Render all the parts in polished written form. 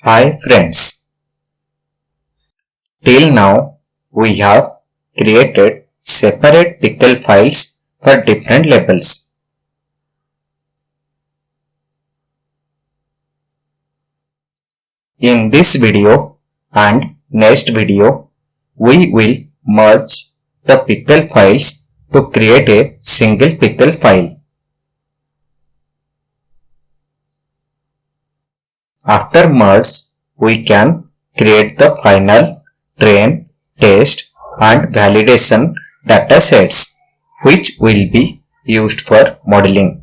Hi friends, till now we have created separate pickle files for different labels. In this video and next video, we will merge the pickle files to create a single pickle file. After merge, we can create the final, train, test and validation datasets which will be used for modeling.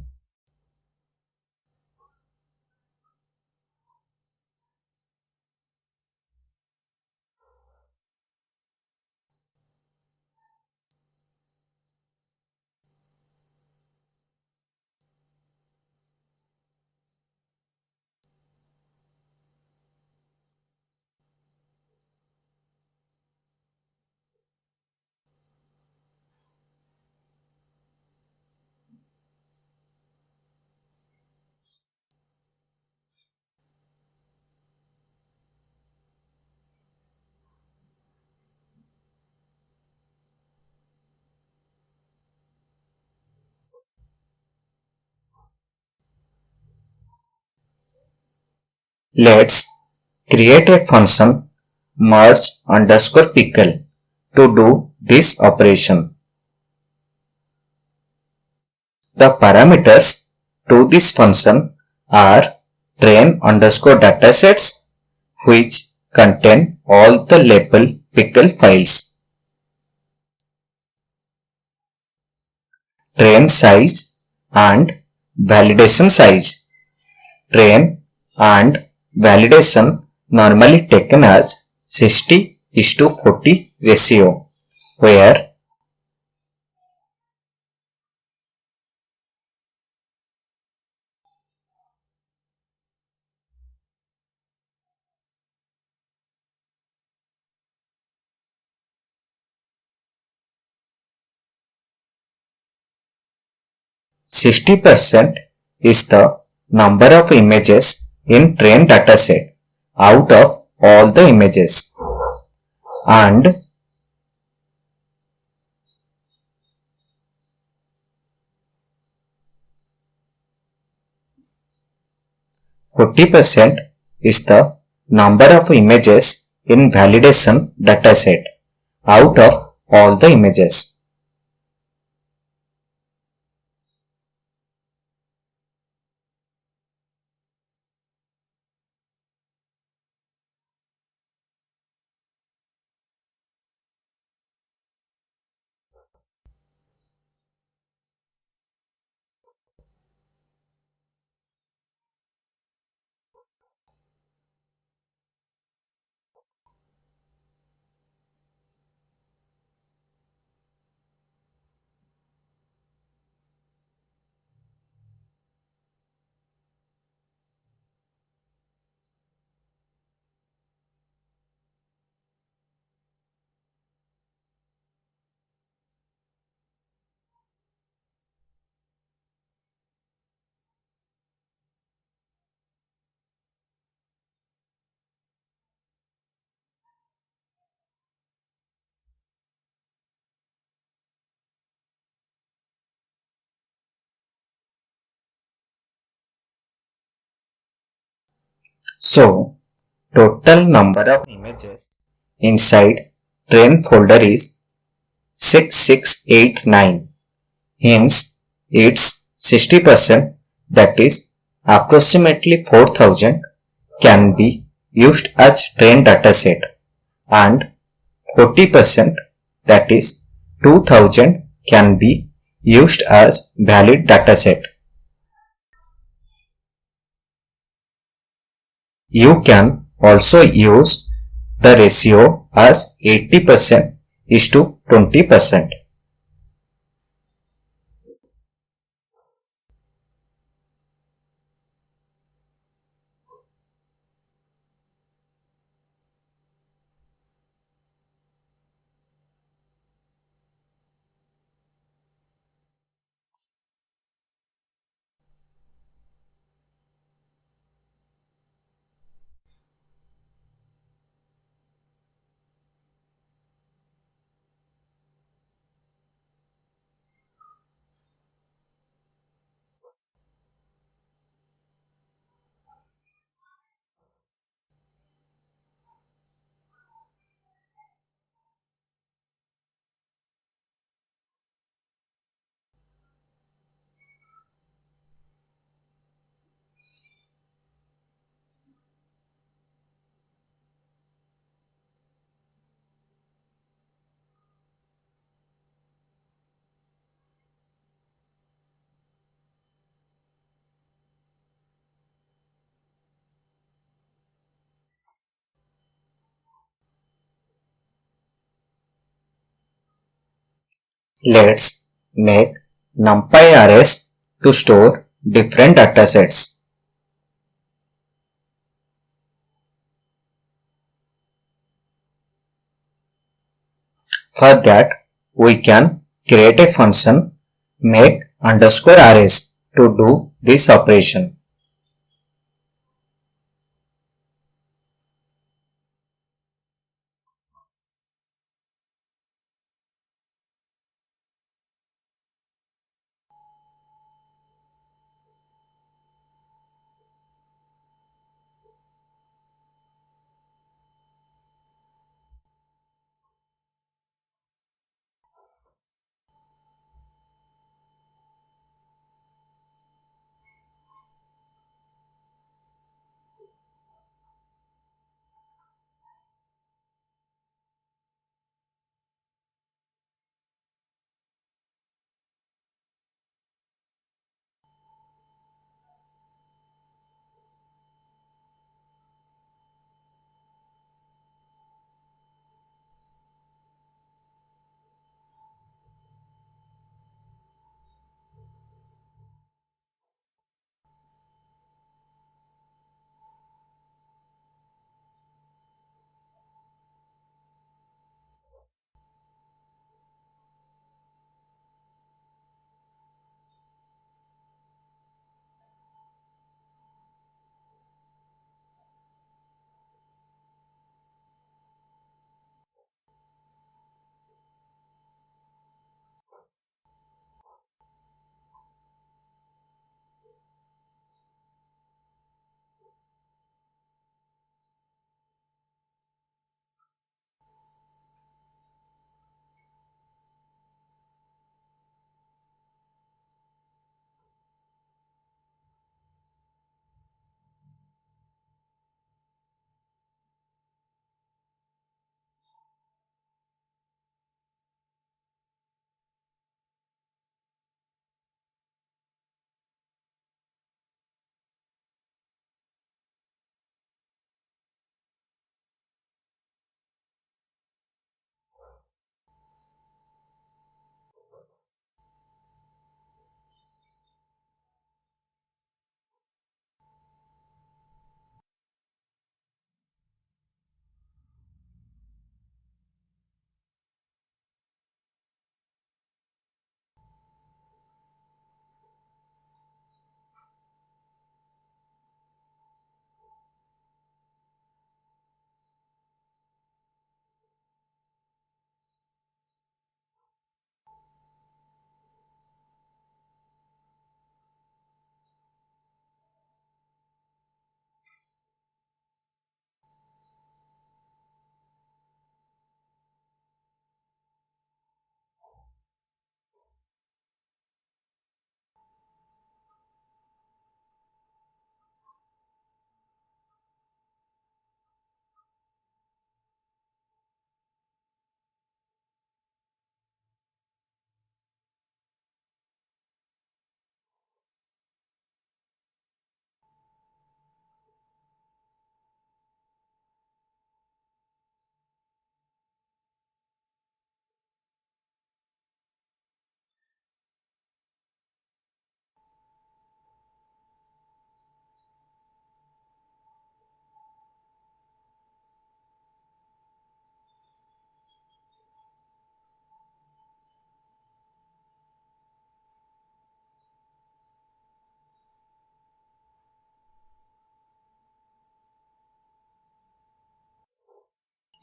Let's create a function merge underscore pickle to do this operation. The parameters to this function are train underscore datasets which contain all the label pickle files, train size and validation size. Train and validation normally taken as 60:40 ratio, where 60% is the number of images in train dataset out of all the images, and 40% is the number of images in validation dataset out of all the images. So, total number of images inside train folder is 6689. Hence, its 60%, that is approximately 4000, can be used as train dataset, and 40%, that is 2000, can be used as valid dataset. You can also use the ratio as 80% is to 20%. Let's make NumPy arrays to store different datasets. For that, we can create a function make underscore arrays to do this operation.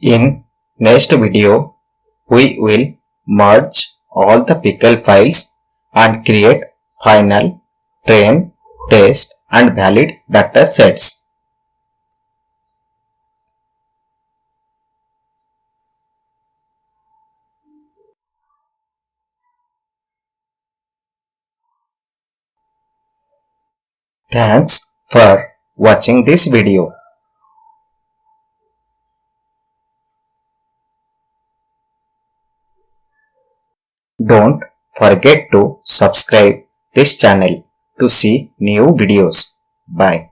In next video, we will merge all the pickle files and create final, train, test and valid data sets. Thanks for watching this video. Don't forget to subscribe this channel to see new videos. Bye.